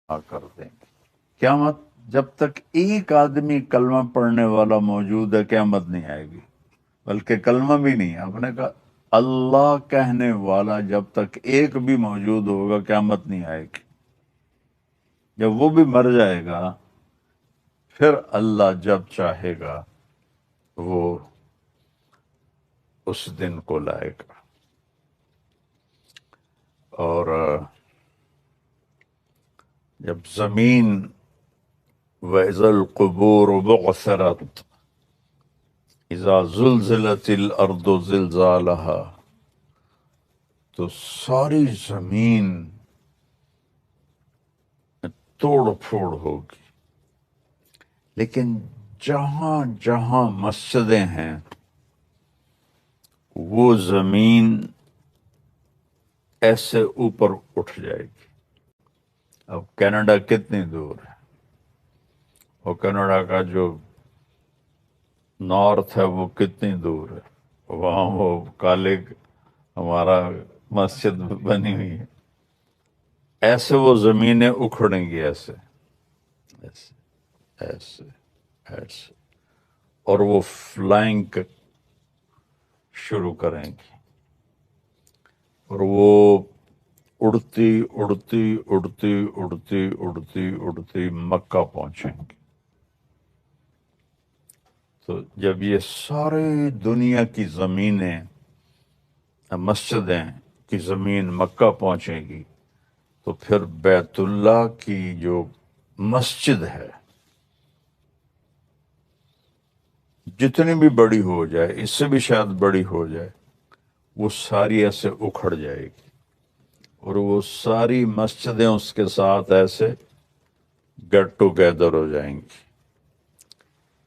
کر دیں گے۔ قیامت جب تک ایک آدمی کلمہ پڑھنے والا موجود ہے قیامت نہیں آئے گی، بلکہ کلمہ بھی نہیں ہے، آپ نے کہا اللہ کہنے والا جب تک ایک بھی موجود ہوگا قیامت نہیں آئے گی۔ جب وہ بھی مر جائے گا پھر اللہ جب چاہے گا وہ اس دن کو لائے گا۔ اور جب زمین وَإِذَا الْقُبُورُ بُعْثِرَتْ اذا زلزلت الارض زلزالها، تو ساری زمین توڑ پھوڑ ہوگی، لیکن جہاں جہاں مسجدیں ہیں وہ زمین ایسے اوپر اٹھ جائے گی۔ اب کینیڈا کتنی دور ہے، اور کینیڈا کا جو نارتھ ہے وہ کتنی دور ہے، وہاں وہ کالے ہمارا مسجد بنی ہوئی ہے، ایسے وہ زمینیں اکھڑیں گی، ایسے ایسے ایسے ایسے، اور وہ فلائنگ شروع کریں گی، اور وہ اڑتی اڑتی اڑتی اڑتی اڑتی اڑتی مکہ پہنچیں گی۔ تو جب یہ سارے دنیا کی زمینیں مسجدیں کی زمین مکہ پہنچے گی تو پھر بیت اللہ کی جو مسجد ہے جتنی بھی بڑی ہو جائے، اس سے بھی شاید بڑی ہو جائے، وہ ساری ایسے اکھڑ جائے گی، اور وہ ساری مسجدیں اس کے ساتھ ایسے گیٹ ٹوگیدر ہو جائیں گی،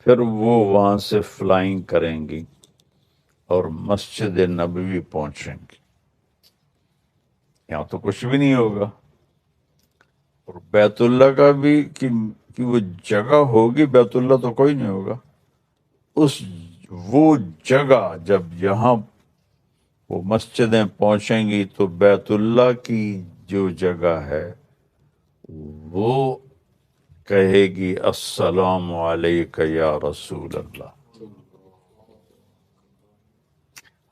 پھر وہ وہاں سے فلائنگ کریں گی اور مسجد نبوی پہنچیں گی۔ یہاں تو کچھ بھی نہیں ہوگا، اور بیت اللہ کا بھی کہ وہ جگہ ہوگی، بیت اللہ تو کوئی نہیں ہوگا، اس وہ جگہ جب یہاں وہ مسجدیں پہنچیں گی تو بیت اللہ کی جو جگہ ہے وہ کہے گی السلام علیک یا رسول اللہ۔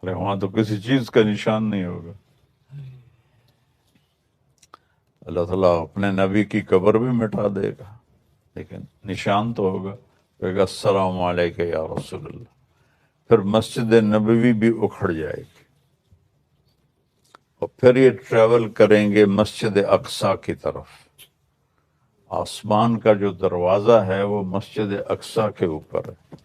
ارے وہاں تو کسی چیز کا نشان نہیں ہوگا، اللہ تعالیٰ اپنے نبی کی قبر بھی مٹا دے گا لیکن نشان تو ہوگا، کہے گا السلام علیک یا رسول اللہ۔ پھر مسجد نبوی بھی اکھڑ جائے گی، اور پھر یہ ٹریول کریں گے مسجد اقصی کی طرف۔ آسمان کا جو دروازہ ہے وہ مسجد اقصی کے اوپر ہے،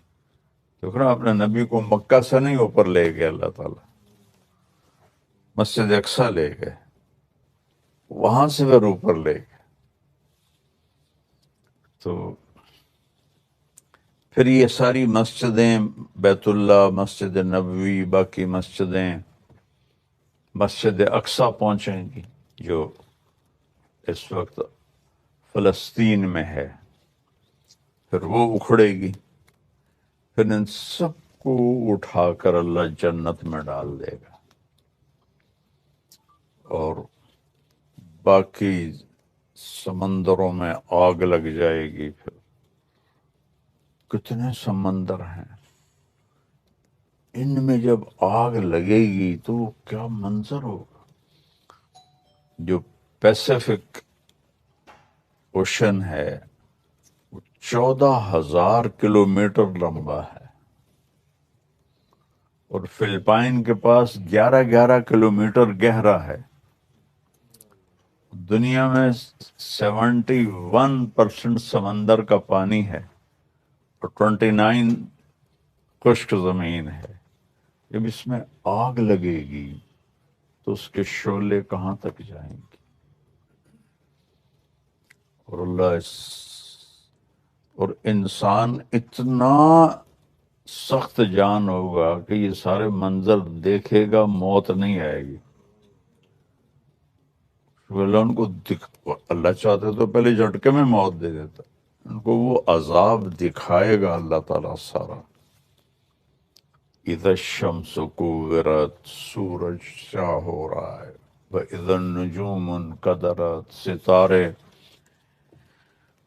دیکھو نا، اپنے نبی کو مکہ سے نہیں اوپر لے گئے اللہ تعالیٰ، مسجد اقصی لے گئے، وہاں سے پھر اوپر لے گئے۔ تو پھر یہ ساری مسجدیں، بیت اللہ، مسجد نبوی، باقی مسجدیں مسجد اقصی پہنچیں گی جو اس وقت فلسطین میں ہے، پھر وہ اکھڑے گی، پھر ان سب کو اٹھا کر اللہ جنت میں ڈال دے گا، اور باقی سمندروں میں آگ لگ جائے گی۔ پھر کتنے سمندر ہیں، ان میں جب آگ لگے گی تو وہ کیا منظر ہوگا۔ جو پیسیفک اوشن ہے وہ 14,000 کلومیٹر لمبا ہے، اور فلپائن کے پاس 11 گہرا ہے۔ دنیا میں 71% سمندر کا پانی ہے اور 29 خشک زمین ہے۔ جب اس میں آگ لگے گی تو اس کے شعلے کہاں تک جائیں گے، اور اور انسان اتنا سخت جان ہوگا کہ یہ سارے منظر دیکھے گا، موت نہیں آئے گی۔ اللہ ان کو اللہ چاہتے تو پہلے جھٹکے میں موت دے دیتا، ان کو وہ عذاب دکھائے گا اللہ تعالیٰ سارا۔ اذا الشمس کورت، سورج سیاہ ہو رہا ہے، وَإِذَا النُّجُومُ انقدرت، ستارے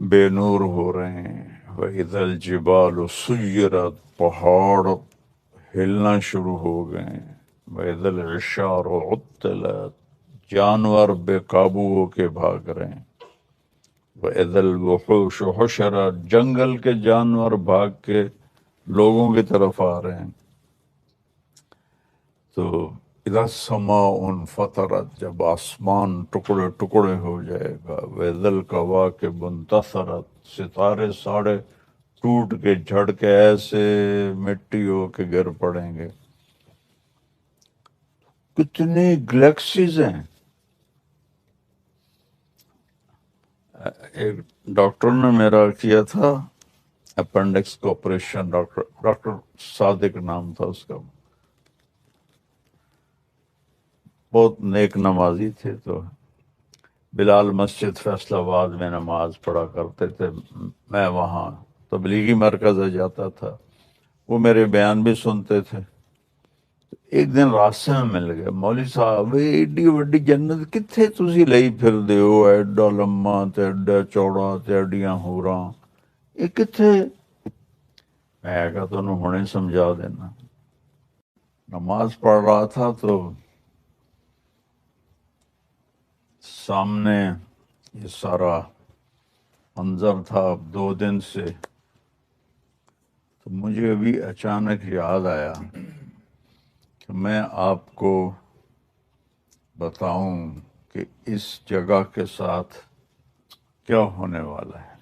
بے نور ہو رہے ہیں۔ وَإِذَا الْجِبَالُ سُيِّرَتْ، پہاڑ ہلنا شروع ہو گئے ہیں۔ وَإِذَا الْعِشَارُ عُطِّلَتْ، جانور بے قابو ہو کے بھاگ رہے ہیں۔ وَإِذَا الْوُحُوشُ حُشِرَتْ، جنگل کے جانور بھاگ کے لوگوں کی طرف آ رہے ہیں۔ تو اذا السماء انفطرت، جب آسمان ٹکڑے ٹکڑے ہو جائے گا۔ وَإِذَا الْكَوَاكِبُ انتثرت، ستارے ساڑے ٹوٹ کے جھڑ کے ایسے مٹی ہو کے گر پڑیں گے۔ کتنی گلیکسیز ہیں۔ ایک ڈاکٹر نے میرا کیا تھا اپینڈکس کا آپریشن، ڈاکٹر صادق نام تھا اس کا، بہت نیک نمازی تھے۔ تو بلال مسجد فیصل آباد میں نماز پڑھا کرتے تھے، میں وہاں تبلیغی مرکز جاتا تھا، وہ میرے بیان بھی سنتے تھے۔ ایک دن راستے میں مل گئے، مولوی صاحب ایڈی وڈی جنت کتھے تسی لئی پھر دیو، ایڈا لمبا تے ایڈا چوڑا تے ایڈیاں ہوراں، یہ کتھے؟ میں کہا تنوں ہنے سمجھا دینا۔ نماز پڑھ رہا تھا تو سامنے یہ سارا منظر تھا، اب 2 دن سے تو مجھے ابھی اچانک یاد آیا کہ میں آپ کو بتاؤں کہ اس جگہ کے ساتھ کیا ہونے والا ہے۔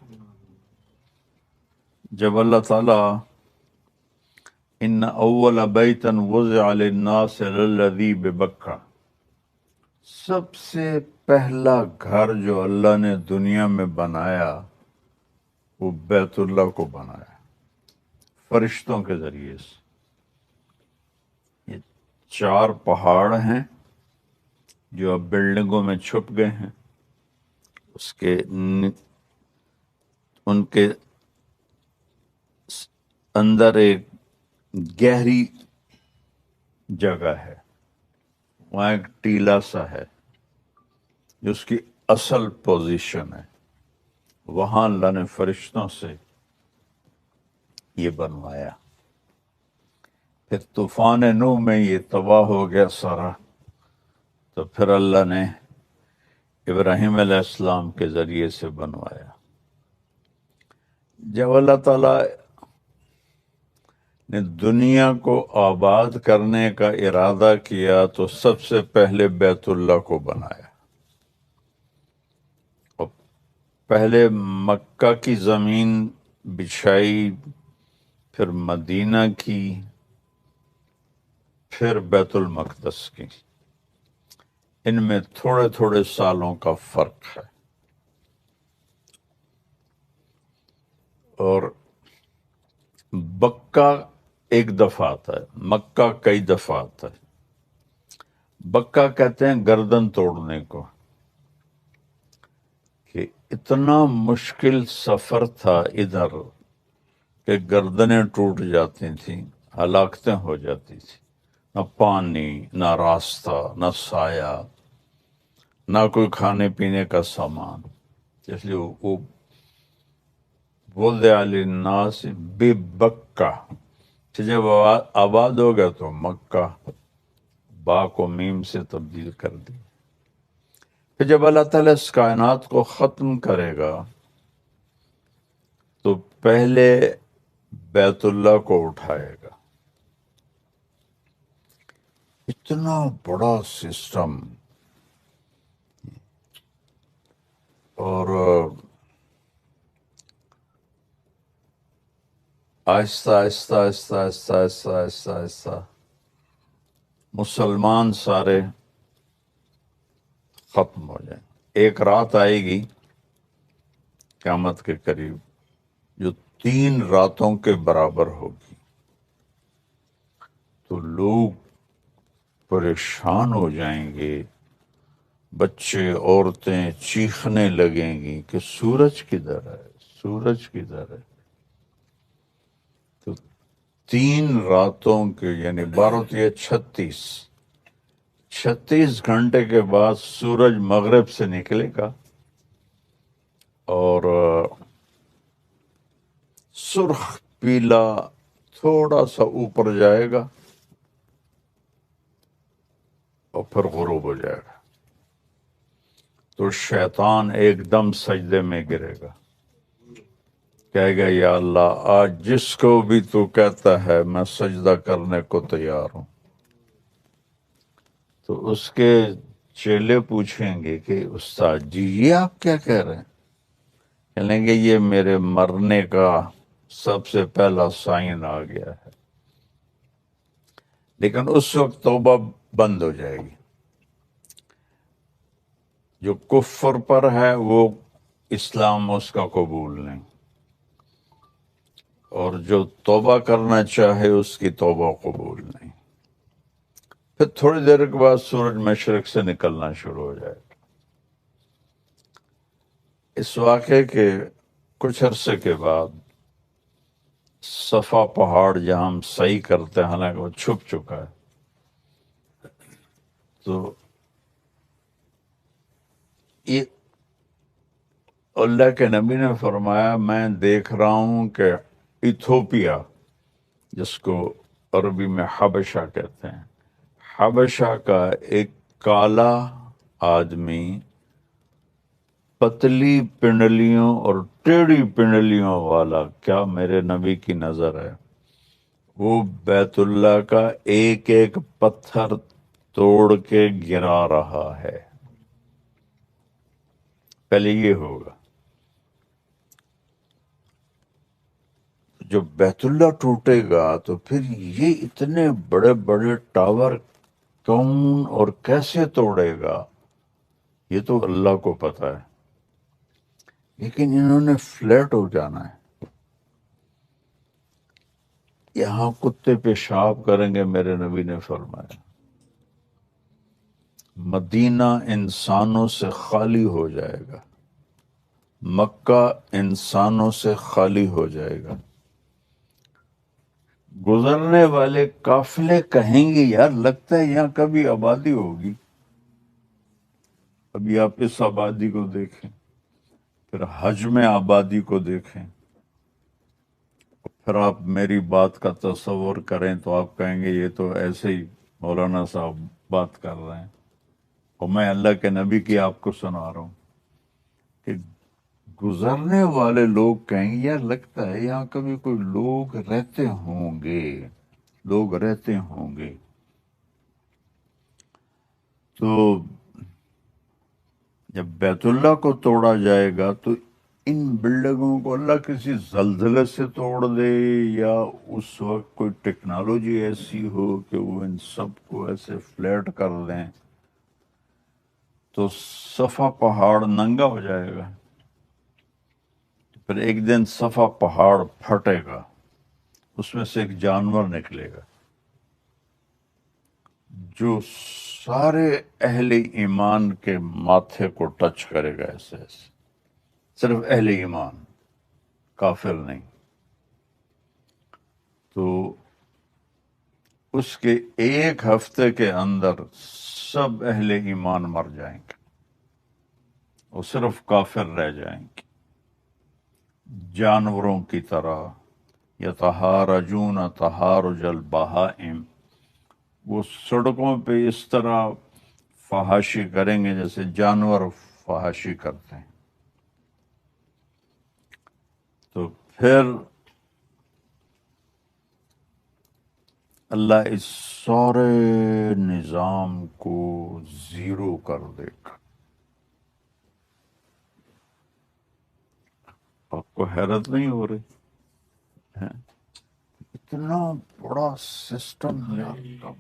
جب اللہ تعالیٰ ان اول بیتا وضع للناس للذی ببکہ، سب سے پہلا گھر جو اللہ نے دنیا میں بنایا وہ بیت اللہ کو بنایا فرشتوں کے ذریعے سے۔ یہ 4 پہاڑ ہیں جو اب بلڈنگوں میں چھپ گئے ہیں، اس کے ان کے اندر ایک گہری جگہ ہے، وہاں ایک ٹیلا سا ہے جو اس کی اصل پوزیشن ہے، وہاں اللہ نے فرشتوں سے یہ بنوایا۔ پھر طوفان نوح میں یہ تباہ ہو گیا سارا، تو پھر اللہ نے ابراہیم علیہ السلام کے ذریعے سے بنوایا۔ جب اللہ تعالیٰ نے دنیا کو آباد کرنے کا ارادہ کیا تو سب سے پہلے بیت اللہ کو بنایا، اور پہلے مکہ کی زمین بچھائی، پھر مدینہ کی، پھر بیت المقدس کی۔ ان میں تھوڑے تھوڑے سالوں کا فرق ہے، اور بکہ ایک دفعہ آتا ہے، مکہ کئی دفعہ آتا ہے۔ بکہ کہتے ہیں گردن توڑنے کو، کہ اتنا مشکل سفر تھا ادھر کہ گردنیں ٹوٹ جاتی تھیں، ہلاکتیں ہو جاتی تھیں، نہ پانی، نہ راستہ، نہ سایہ، نہ کوئی کھانے پینے کا سامان، اس لیے وہ وضع للناس ببکہ، پھر جب آباد ہو گیا تو مکہ با کو میم سے تبدیل کر دی۔ پھر جب اللہ تعالیٰ اس کائنات کو ختم کرے گا تو پہلے بیت اللہ کو اٹھائے گا۔ اتنا بڑا سسٹم، اور آہستہ آہستہ آہستہ آہستہ آہستہ آہستہ آہستہ مسلمان سارے ختم ہو جائیں۔ ایک رات آئے گی قیامت کے قریب جو 3 راتوں کے برابر ہوگی، تو لوگ پریشان ہو جائیں گے، بچے عورتیں چیخنے لگیں گی کہ سورج کدھر ہے، سورج کدھر ہے۔ تو 3 راتوں کے یعنی 12 یا 36 گھنٹے کے بعد سورج مغرب سے نکلے گا، اور سرخ پیلا تھوڑا سا اوپر جائے گا اور پھر غروب ہو جائے گا، تو شیطان ایک دم سجدے میں گرے گا، کہے گا یا اللہ آج جس کو بھی تو کہتا ہے میں سجدہ کرنے کو تیار ہوں۔ تو اس کے چیلے پوچھیں گے کہ استاد جی یہ آپ کیا کہہ رہے ہیں؟ کہیں گے یہ میرے مرنے کا سب سے پہلا سائن آ گیا ہے، لیکن اس وقت توبہ بند ہو جائے گی۔ جو کفر پر ہے وہ اسلام اس کا قبول نہیں، اور جو توبہ کرنا چاہے اس کی توبہ قبول نہیں۔ پھر تھوڑی دیر کے بعد سورج مشرق سے نکلنا شروع ہو جائے گا۔ اس واقعے کے کچھ عرصے کے بعد صفا پہاڑ جہاں ہم صحیح کرتے ہیں، حالانکہ وہ چھپ چکا ہے، تو یہ اللہ کے نبی نے فرمایا میں دیکھ رہا ہوں کہ ایتھوپیا، جس کو عربی میں حبشہ کہتے ہیں، حبشہ کا ایک کالا آدمی پتلی پنڈلیوں اور ٹیڑھی پنڈلیوں والا، کیا میرے نبی کی نظر ہے، وہ بیت اللہ کا ایک ایک پتھر توڑ کے گرا رہا ہے۔ پہلے یہ ہوگا، جب بیت اللہ ٹوٹے گا تو پھر یہ اتنے بڑے بڑے ٹاور کون اور کیسے توڑے گا، یہ تو اللہ کو پتا ہے، لیکن انہوں نے فلیٹ ہو جانا ہے۔ یہاں کتے پیشاب کریں گے، میرے نبی نے فرمایا، مدینہ انسانوں سے خالی ہو جائے گا، مکہ انسانوں سے خالی ہو جائے گا۔ گزرنے والے قافلے کہیں گے یار لگتا ہے یہاں کبھی آبادی ہوگی۔ ابھی آپ اس آبادی کو دیکھیں، پھر حج میں آبادی کو دیکھیں، پھر آپ میری بات کا تصور کریں تو آپ کہیں گے یہ تو ایسے ہی مولانا صاحب بات کر رہے ہیں، اور میں اللہ کے نبی کی آپ کو سنا رہا ہوں کہ گزرنے والے لوگ کہیں گے یار لگتا ہے یہاں کبھی کوئی لوگ رہتے ہوں گے، لوگ رہتے ہوں گے۔ تو جب بیت اللہ کو توڑا جائے گا تو ان بلڈنگوں کو اللہ کسی زلزلے سے توڑ دے، یا اس وقت کوئی ٹیکنالوجی ایسی ہو کہ وہ ان سب کو ایسے فلیٹ کر دیں تو صفا پہاڑ ننگا ہو جائے گا۔ پھر ایک دن صفا پہاڑ پھٹے گا، اس میں سے ایک جانور نکلے گا جو سارے اہل ایمان کے ماتھے کو ٹچ کرے گا، ایسے ایسے، صرف اہل ایمان، کافر نہیں۔ تو اس کے ایک ہفتے کے اندر سب اہل ایمان مر جائیں گے اور صرف کافر رہ جائیں گے، جانوروں کی طرح۔ یتہارجون تہارج البہائم، وہ سڑکوں پہ اس طرح فحاشی کریں گے جیسے جانور فحاشی کرتے ہیں۔ تو پھر اللہ اس سارے نظام کو زیرو کر دے گا۔ آپ کو حیرت نہیں ہو رہی ہے؟ اتنا بڑا سسٹم یار کا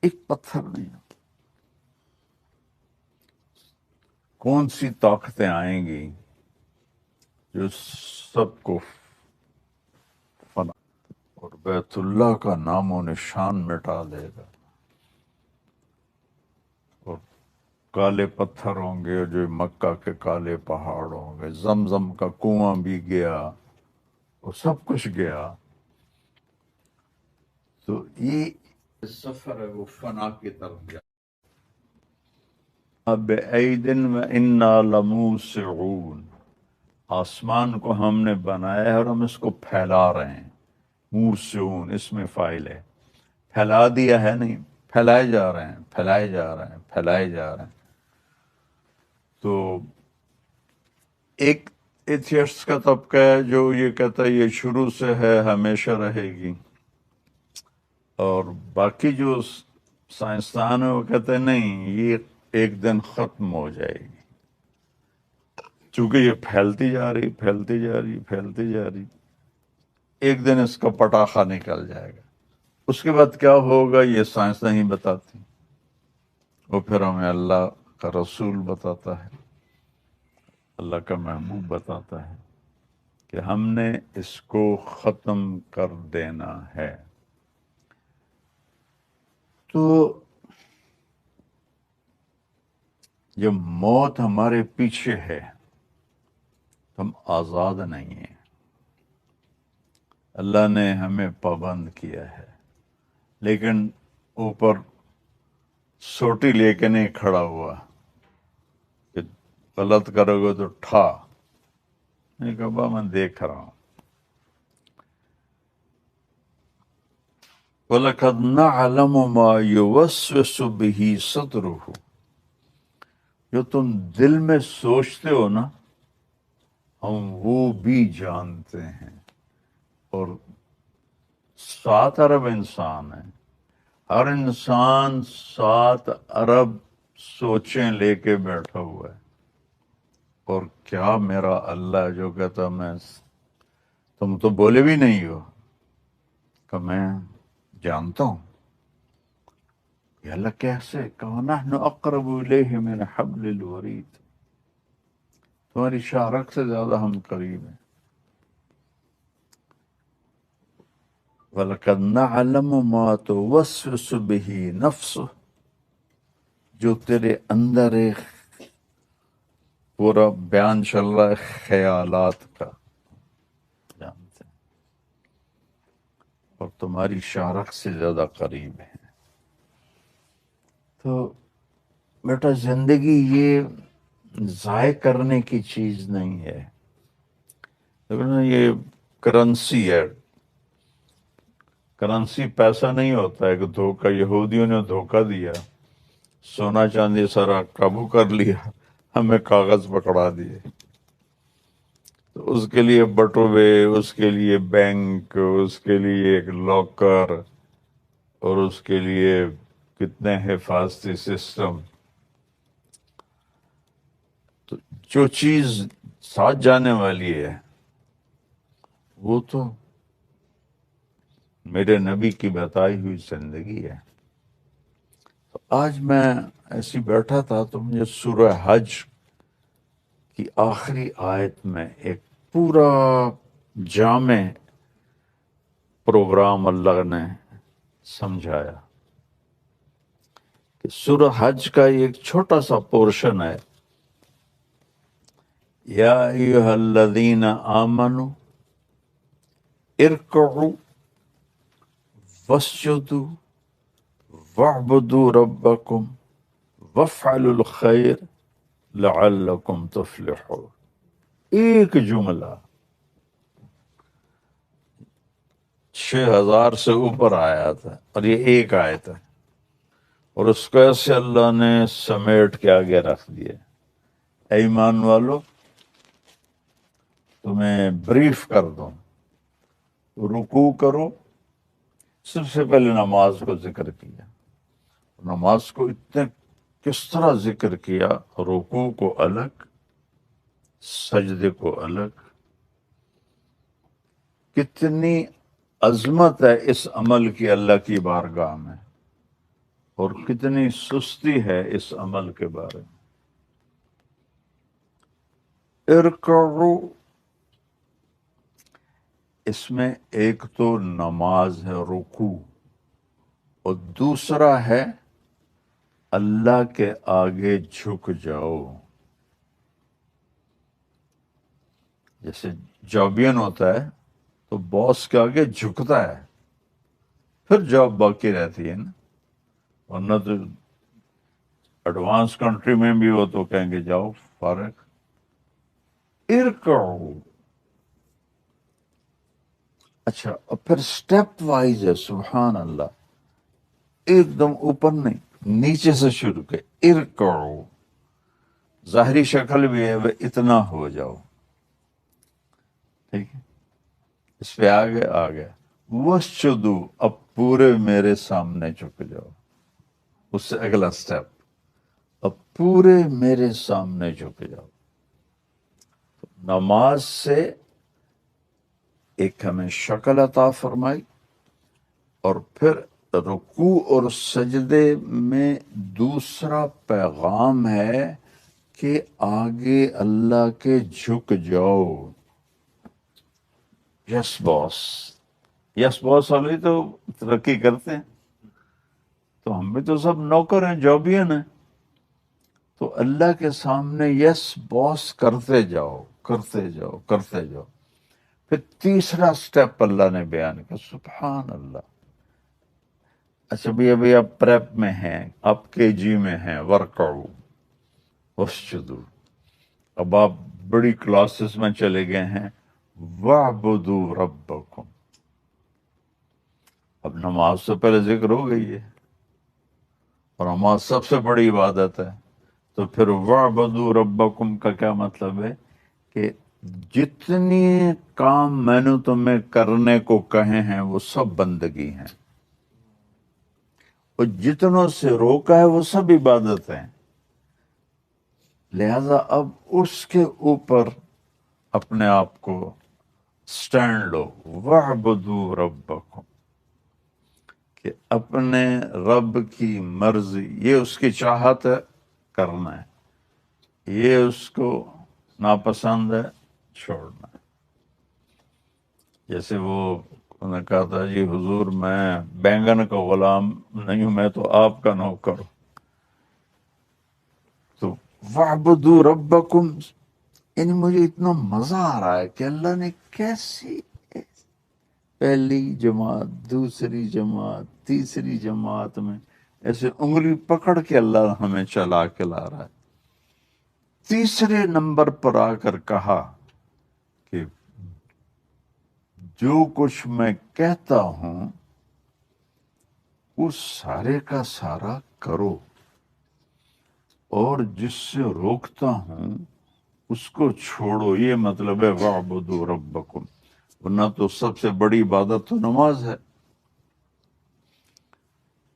ایک پتھر نہیں۔ کون سی طاقتیں آئیں گی جو سب کو فنا اور بیت اللہ کا نام و نشان مٹا دے گا، اور کالے پتھر ہوں گے جو مکہ کے کالے پہاڑ ہوں گے، زمزم کا کنواں بھی گیا اور سب کچھ گیا۔ تو یہ سفر ہے وہ فنا کی طرف جائے۔ بِأَيْدٍ وَإِنَّا لَمُوسِعُونَ، آسمان کو ہم نے بنایا ہے اور ہم اس کو پھیلا رہے ہیں، موسون اس میں فائل ہے، پھیلا دیا ہے نہیں، پھیلائے جا رہے ہیں، پھیلائے جا رہے ہیں، پھیلائے جا رہے ہیں۔ تو ایک ایتھیسٹ کا طبقہ ہے جو یہ کہتا ہے یہ شروع سے ہے، ہمیشہ رہے گی، اور باقی جو سائنسدان ہیں وہ کہتے ہیں نہیں، یہ ایک دن ختم ہو جائے گی، چونکہ یہ پھیلتی جا رہی، پھیلتی جا رہی، پھیلتی جا رہی، ایک دن اس کا پٹاخہ نکل جائے گا۔ اس کے بعد کیا ہوگا یہ سائنس نہیں بتاتی، وہ پھر ہمیں اللہ کا رسول بتاتا ہے، اللہ کا محبوب بتاتا ہے کہ ہم نے اس کو ختم کر دینا ہے۔ تو جب موت ہمارے پیچھے ہے تو ہم آزاد نہیں ہیں، اللہ نے ہمیں پابند کیا ہے، لیکن اوپر سوٹی لے کے نہیں کھڑا ہوا کہ غلط کرو گے تو ٹھا، نہیں کہا با میں دیکھ رہا ہوں۔ وَلَقَدْ نَعْلَمُ مَا يُوَسْوِسُ بِهِ صَدْرُهُ، جو تم دل میں سوچتے ہو نا ہم وہ بھی جانتے ہیں، اور 7 ارب انسان ہیں، ہر انسان 7 ارب سوچیں لے کے بیٹھا ہوا ہے، اور کیا میرا اللہ جو کہتا میں تم تو بولے بھی نہیں ہو کہ میں جانتا ہوں۔ کہ اللہ کیسے؟ کہ نحن اقرب الیہ من حبل الورید، تمہاری شارک سے زیادہ ہم قریب ہیں۔ وَلَقَدْ نَعْلَمُ مَا تُوَسْوِسُ بِهِ نَفْسُهُ، جو تیرے اندر ایک پورا بیان چل رہا ہے خیالات کا، جانتے ہیں، اور تمہاری شارک سے زیادہ قریب ہے۔ تو بیٹا زندگی یہ ضائع کرنے کی چیز نہیں ہے، لیکن یہ کرنسی ہے، کرنسی پیسہ نہیں ہوتا ہے کہ دھوکہ، یہودیوں نے دھوکہ دیا، سونا چاندی سارا قابو کر لیا، ہمیں کاغذ پکڑا دیے، تو اس کے لیے بٹوے، اس کے لیے بینک، اس کے لیے ایک لاکر، اور اس کے لیے کتنے حفاظتی سسٹم۔ تو جو چیز ساتھ جانے والی ہے وہ تو میرے نبی کی بتائی ہوئی زندگی ہے۔ تو آج میں ایسی بیٹھا تھا تو مجھے سورہ حج کی آخری آیت میں ایک پورا جامع پروگرام اللہ نے سمجھایا کہ سورہ حج کا ایک چھوٹا سا پورشن ہے، یا ایھا الذین آمنوا ارکعوا واسجدوا واعبدوا ربکم وافعلوا الخیر لعلکم تفلحون۔ ایک جملہ 6000 سے اوپر آیات ہے، اور یہ ایک آیت ہے، اور اس کو ایسے اللہ نے سمیٹ کے آگے رکھ دیا۔ اے ایمان والو، تمہیں بریف کر دوں، رکوع کرو، سب سے پہلے نماز کو ذکر کیا، نماز کو اتنے کس طرح ذکر کیا، رکوع کو الگ، سجدے کو الگ، کتنی عظمت ہے اس عمل کی اللہ کی بارگاہ میں، اور کتنی سستی ہے اس عمل کے بارے میں۔ ارکعوا، اس میں ایک تو نماز ہے رکوع، اور دوسرا ہے اللہ کے آگے جھک جاؤ۔ جیسے جابین ہوتا ہے تو باس کے آگے جھکتا ہے، پھر جاب باقی رہتی ہے نا، ورنہ تو ایڈوانس کنٹری میں بھی ہو تو کہیں گے جاؤ فارغ، ارکعو. اچھا اور پھر سٹیپ وائز ہے. سبحان اللہ. ایک دم اوپر نہیں، نیچے سے شروع کے ارکعو. ظاہری شکل بھی ہے وہ اتنا ہو جاؤ. ٹھیک ہے، اس پہ آگے آ گیا وسجدو، اب پورے میرے سامنے جھک جاؤ. اس سے اگلا سٹیپ، اب پورے میرے سامنے جھک جاؤ. نماز سے ایک ہمیں شکل عطا فرمائی، اور پھر رکوع اور سجدے میں دوسرا پیغام ہے کہ آگے اللہ کے جھک جاؤ. یس باس. یس باس والے تو ترقی کرتے ہیں، تو ہم بھی تو سب نوکر ہیں، جابین ہیں. تو اللہ کے سامنے یس باس کرتے جاؤ، کرتے جاؤ، کرتے جاؤ. پھر تیسرا سٹیپ اللہ نے بیان کیا. سبحان اللہ. اچھا بھی ابھی آپ پریپ میں ہیں، آپ کے جی میں ہیں، ورکعو وسجدو. اب آپ بڑی کلاسز میں چلے گئے ہیں، وَاعْبُدُوا رَبَّكُمْ. اب نماز سے پہلے ذکر ہو گئی ہے، اور نماز سب سے بڑی عبادت ہے. تو پھر وَاعْبُدُوا رَبَّكُمْ کا کیا مطلب ہے کہ جتنی کام میں نے تمہیں کرنے کو کہے ہیں وہ سب بندگی ہیں، اور جتنوں سے روکا ہے وہ سب عبادت ہیں. لہذا اب اس کے اوپر اپنے آپ کو سٹینڈ لو. وَاعْبُدُوا رَبَّكُمْ، کہ اپنے رب کی مرضی، یہ اس کی چاہت ہے، کرنا ہے، یہ اس کو ناپسند ہے، چھوڑنا ہے. جیسے وہ انہوں نے کہا تھا، جی حضور میں بینگن کا غلام نہیں ہوں، میں تو آپ کا نوکر ہوں. تو وَاعْبُدُوا رَبَّكُمْ، یعنی مجھے اتنا مزہ آ رہا ہے کہ اللہ نے کیسی پہلی جماعت، دوسری جماعت، تیسری جماعت میں ایسے انگلی پکڑ کے اللہ ہمیں چلا کے لا رہا ہے. تیسرے نمبر پر آ کر کہا کہ جو کچھ میں کہتا ہوں اس سارے کا سارا کرو، اور جس سے روکتا ہوں اس کو چھوڑو. یہ مطلب ہے وَاعْبُدُوا رَبَّكُمْ. ورنہ تو سب سے بڑی عبادت تو نماز ہے.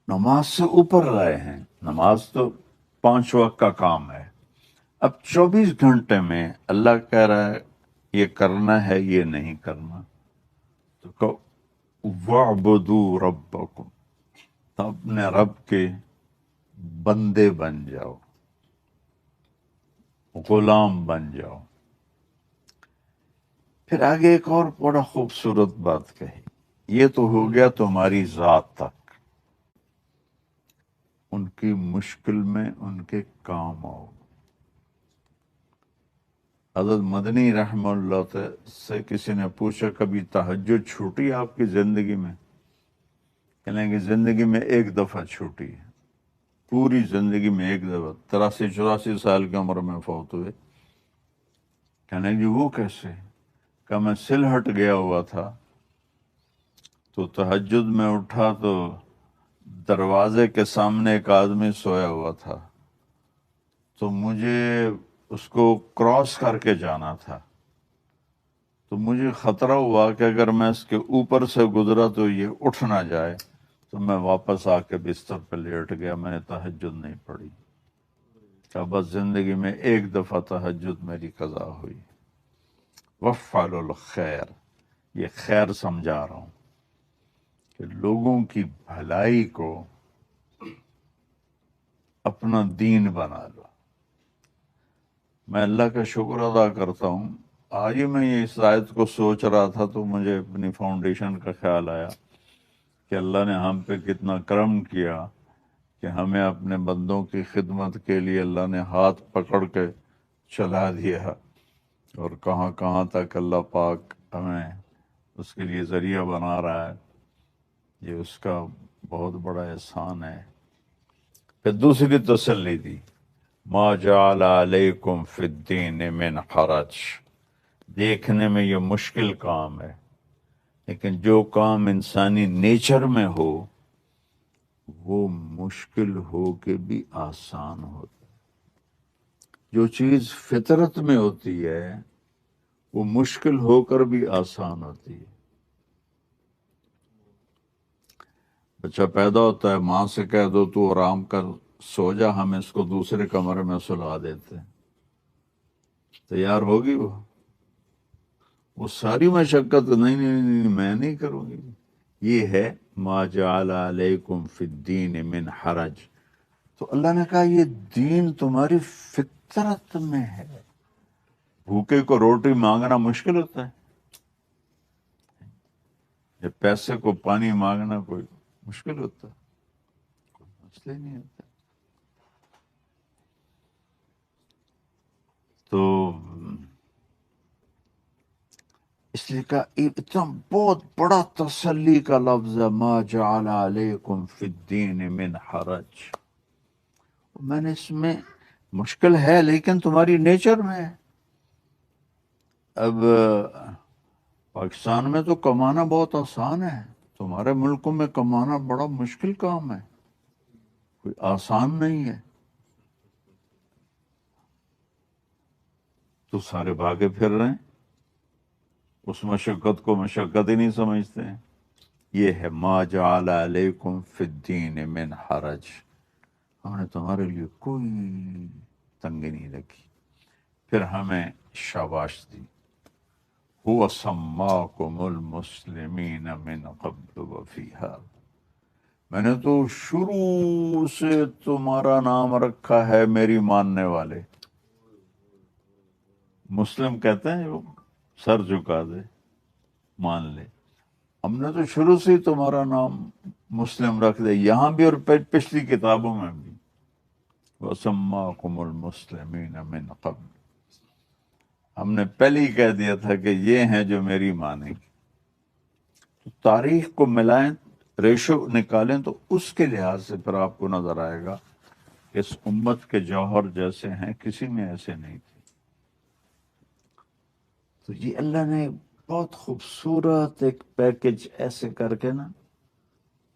نماز سے اوپر رہے ہیں. نماز تو 5 وقت کا کام ہے. اب 24 گھنٹے میں اللہ کہہ رہا ہے یہ کرنا ہے، یہ نہیں کرنا. تو کہو وَاعْبُدُوا رَبَّكُمْ، اپنے رب کے بندے بن جاؤ، غلام بن جاؤ. پھر آگے ایک اور بڑا خوبصورت بات کہی. یہ تو ہو گیا تمہاری ذات تک، ان کی مشکل میں ان کے کام آؤ. حضرت مدنی رحمہ اللہ سے کسی نے پوچھا کبھی تہجد چھوٹی آپ کی زندگی میں؟ کہنے کہ زندگی میں ایک دفعہ چھوٹی ہے، پوری زندگی میں ایک دفعہ. 83-84 سال کی عمر میں فوت ہوئے. کہنے جی وہ کیسے؟ کہ میں سلہٹ گیا ہوا تھا، تو تہجد میں اٹھا تو دروازے کے سامنے ایک آدمی سویا ہوا تھا، تو مجھے اس کو کراس کر کے جانا تھا. تو مجھے خطرہ ہوا کہ اگر میں اس کے اوپر سے گزرا تو یہ اٹھ نہ جائے، تو میں واپس آ کے بستر پہ لیٹ گیا. میں نے تہجد نہیں پڑھی. کہ بس زندگی میں ایک دفعہ تہجد میری قضا ہوئی. وَفْعَلُوا الْخَيْرَ، یہ خیر سمجھا رہا ہوں کہ لوگوں کی بھلائی کو اپنا دین بنا لو. میں اللہ کا شکر ادا کرتا ہوں. آج ہی میں یہ اس آیت کو سوچ رہا تھا تو مجھے اپنی فاؤنڈیشن کا خیال آیا کہ اللہ نے ہم پہ کتنا کرم کیا کہ ہمیں اپنے بندوں کی خدمت کے لیے اللہ نے ہاتھ پکڑ کے چلا دیا، اور کہاں کہاں تک اللہ پاک ہمیں اس کے لیے ذریعہ بنا رہا ہے. یہ اس کا بہت بڑا احسان ہے. پھر دوسری تسلی دی، ما جعل علیکم فی الدین من حرج. دیکھنے میں یہ مشکل کام ہے، لیکن جو کام انسانی نیچر میں ہو وہ مشکل ہو کے بھی آسان ہوتا ہے۔ جو چیز فطرت میں ہوتی ہے وہ مشکل ہو کر بھی آسان ہوتی ہے۔ بچہ پیدا ہوتا ہے، ماں سے کہہ دو تو آرام کر سو جا، ہم اس کو دوسرے کمرے میں سلا دیتے ہیں، تیار ہوگی وہ ساری مشقت، نہیں نہیں نہیں میں نہیں کروں گی۔ یہ ہے ما جعل علیکم فی الدین من حرج۔ تو اللہ نے کہا یہ دین تمہاری فطرت میں ہے۔ بھوکے کو روٹی مانگنا مشکل ہوتا ہے؟ جب پیسے کو پانی مانگنا کوئی مشکل ہوتا ہے؟ کوئی مسئلہ ہی نہیں ہوتا۔ تو اس لیے کہا اتنا بہت بڑا تسلی کا لفظ ہے، ما جعل علیکم فی الدین من حرج۔ میں نے اس میں مشکل ہے لیکن تمہاری نیچر میں ہے۔ اب پاکستان میں تو کمانا بہت آسان ہے، تمہارے ملکوں میں کمانا بڑا مشکل کام ہے، کوئی آسان نہیں ہے۔ تو سارے بھاگے پھر رہے ہیں، اس مشقت کو مشقت ہی نہیں سمجھتے ہیں۔ یہ ہے ما جعل علیکم فی الدین من حرج، ہم نے تمہارے لیے کوئی تنگی نہیں رکھی۔ پھر ہمیں شاباش دی، هو سماکم المسلمین من قبل وفی هذا، میں نے تو شروع سے تمہارا نام رکھا ہے میری ماننے والے۔ مسلم کہتے ہیں جو سر جھکا دے، مان لے۔ ہم نے تو شروع سے ہی تمہارا نام مسلم رکھ دیا، یہاں بھی اور پچھلی کتابوں میں بھی، وَسَمَّاكُمُ الْمُسْلِمِينَ مِنْ قَبْلِ، ہم نے پہلے ہی کہہ دیا تھا کہ یہ ہیں جو میری مانیں گے۔ تو تاریخ کو ملائیں، ریشو نکالیں تو اس کے لحاظ سے پھر آپ کو نظر آئے گا کہ اس امت کے جوہر جیسے ہیں کسی میں ایسے نہیں تھے۔ تو یہ اللہ نے بہت خوبصورت ایک پیکج ایسے کر کے نا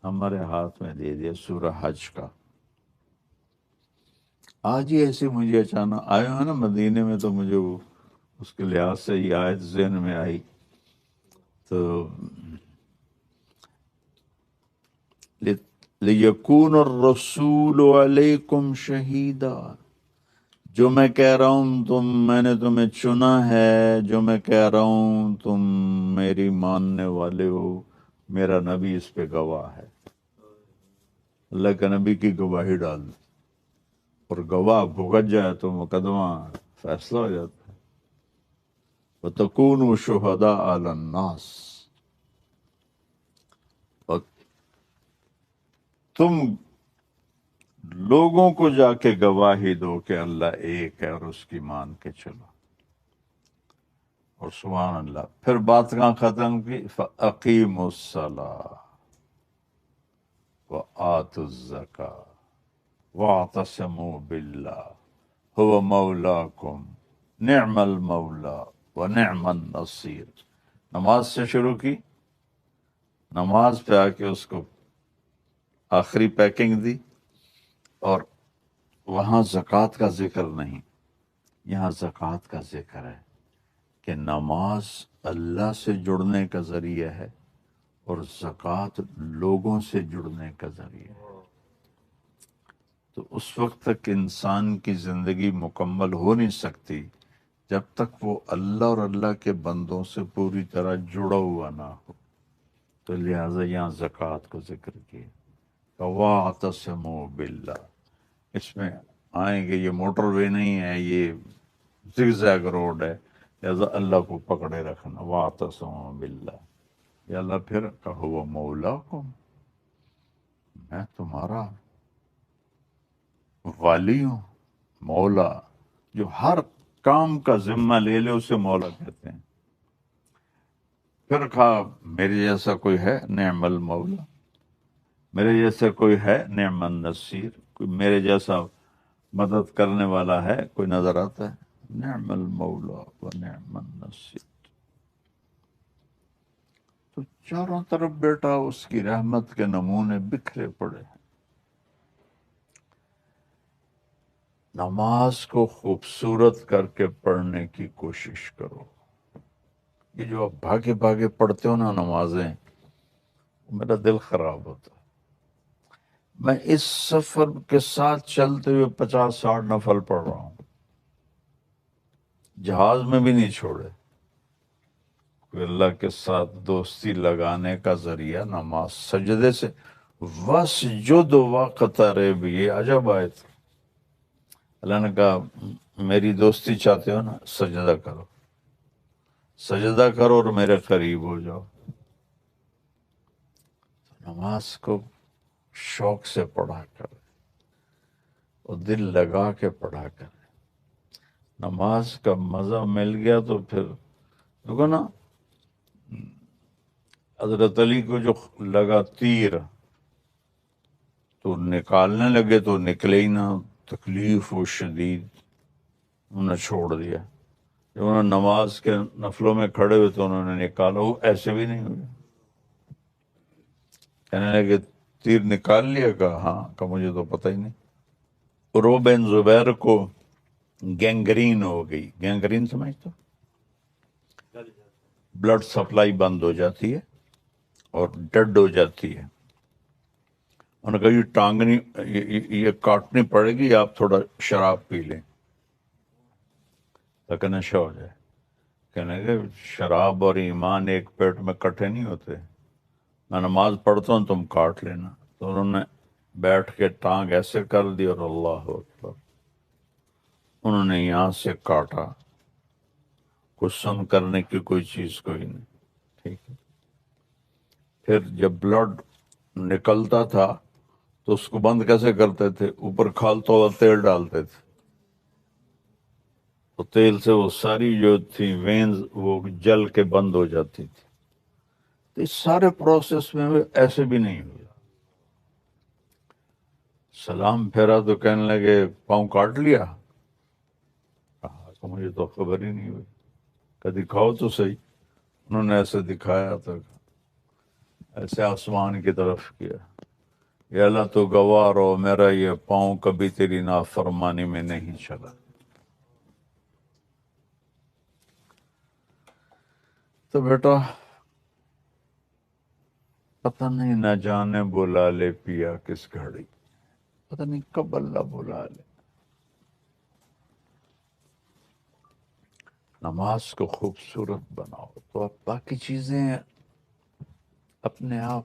ہمارے ہاتھ میں دے دیا، سورہ حج کا۔ آج ہی ایسے مجھے اچانک آئے ہو نا مدینے میں، تو مجھے وہ اس کے لحاظ سے یہ آیت ذہن میں آئی۔ تو لیکون الرسول علیکم شہیدا، جو میں کہہ رہا ہوں میں نے تمہیں چنا ہے، جو میں کہہ رہا ہوں تم میری ماننے والے ہو، میرا نبی اس پہ گواہ ہے۔ اللہ کا نبی کی گواہی ڈال دو، اور گواہ بھگت جائے تو مقدمہ فیصلہ ہو جاتا ہے۔ وَتَكُونُوا شُهَدَاءَ عَلَى النَّاسِ، اور تم لوگوں کو جا کے گواہی دو کہ اللہ ایک ہے اور اس کی مان کے چلو۔ اور سبحان اللہ، پھر بات کہاں ختم کی؟ فَأَقِيمُوا الصَّلَاةَ وَآتُوا الزَّكَاةَ وَاعْتَصِمُوا بِاللَّهِ هُوَ مَوْلَاكُمْ نِعْمَ الْمَوْلَى وَنِعْمَ النَّصِيرُ۔ نماز سے شروع کی، نماز پہ آ کے اس کو آخری پیکنگ دی، اور وہاں زکوٰۃ کا ذکر نہیں، یہاں زکوٰۃ کا ذکر ہے کہ نماز اللہ سے جڑنے کا ذریعہ ہے اور زکوٰۃ لوگوں سے جڑنے کا ذریعہ ہے۔ تو اس وقت تک انسان کی زندگی مکمل ہو نہیں سکتی جب تک وہ اللہ اور اللہ کے بندوں سے پوری طرح جڑا ہوا نہ ہو۔ تو لہٰذا یہاں زکوٰۃ کو ذکر کیا، وَاعْتَصِمُوا بِاللَّهِ۔ اس میں آئیں گے، یہ موٹر وے نہیں ہے، یہ زگ زیگ روڈ ہے، لہذا اللہ کو پکڑے رکھنا، وَاعْتَصِمُوا بِاللَّهِ۔ یا اللہ پھر کہو مولاکم، میں تمہارا والی ہوں۔ مولا جو ہر کام کا ذمہ لے لے اسے مولا کہتے ہیں۔ پھر کہا میرے جیسا کوئی ہے؟ نعم المولا، میرے جیسا کوئی ہے؟ نعم النصیر، کوئی میرے جیسا مدد کرنے والا ہے کوئی نظر آتا ہے؟ نعم المولا و نعم النصیر. تو چاروں طرف بیٹا اس کی رحمت کے نمونے بکھرے پڑے ہیں. نماز کو خوبصورت کر کے پڑھنے کی کوشش کرو. یہ جو آپ بھاگے بھاگے پڑھتے ہو نا نمازیں، میرا دل خراب ہوتا ہے. میں اس سفر کے ساتھ چلتے ہوئے 50-60 نفل پڑھ رہا ہوں، جہاز میں بھی نہیں چھوڑے. کوئی اللہ کے ساتھ دوستی لگانے کا ذریعہ نماز سجدے سے. وَاسْجُدْ وَاقْتَرِب، یہ عجب آیت. اللہ نے کہا میری دوستی چاہتے ہو نا، سجدہ کرو، سجدہ کرو اور میرے قریب ہو جاؤ. نماز کو شوق سے پڑھا کر اور دل لگا کے پڑھا کر. نماز کا مزہ مل گیا تو پھر دیکھو نا، حضرت علی کو جو لگا تیر تو نکالنے لگے تو نکلے ہی نہ، تکلیف و شدید، انہوں نے چھوڑ دیا. جب انہوں نے نماز کے نفلوں میں کھڑے ہوئے تو انہوں نے نکالا، وہ ایسے بھی نہیں ہوئے. کہنے لگے تیر نکال لیا؟ کہا ہاں. کہا مجھے تو پتہ ہی نہیں. عروہ بن زبیر کو گینگرین ہو گئی. گینگرین سمجھتے ہو؟ بلڈ سپلائی بند ہو جاتی ہے اور ڈیڈ ہو جاتی ہے. انہوں نے کہا یہ ٹانگنی، یہ کاٹنی پڑے گی، آپ تھوڑا شراب پی لیں تاکہ نشہ ہو جائے. کہنے کہ شراب اور ایمان ایک پیٹ میں کٹھے نہیں ہوتے، میں نماز پڑھتا ہوں تم کاٹ لینا. تو انہوں نے بیٹھ کے ٹانگ ایسے کر دی اور اللہ اکبر، انہوں نے یہاں سے کاٹا. کچھ سن کرنے کی کوئی چیز کوئی نہیں. ٹھیک ہے. پھر جب بلڈ نکلتا تھا تو اس کو بند کیسے کرتے تھے؟ اوپر کھالتا ہوا تیل ڈالتے تھے، تو تیل سے وہ ساری جو تھی وینز وہ جل کے بند ہو جاتی تھی. تو اس سارے پروسیس میں ایسے بھی نہیں ہوئے. سلام پھیرا تو کہنے لگے پاؤں کاٹ لیا؟ کہا کہ مجھے تو خبر ہی نہیں ہوئی. کہ دکھاؤ تو صحیح. انہوں نے ایسے دکھایا تو ایسے آسمان کی طرف کیا. یا اللہ تو گواہ رہو، میرا یہ پاؤں کبھی تیری نافرمانی میں نہیں چلا. تو بیٹا پتہ نہیں نہ جانے بلا لے پیا کس گھڑی، پتہ نہیں کب اللہ بلا لے. نماز کو خوبصورت بناؤ تو اب باقی چیزیں اپنے آپ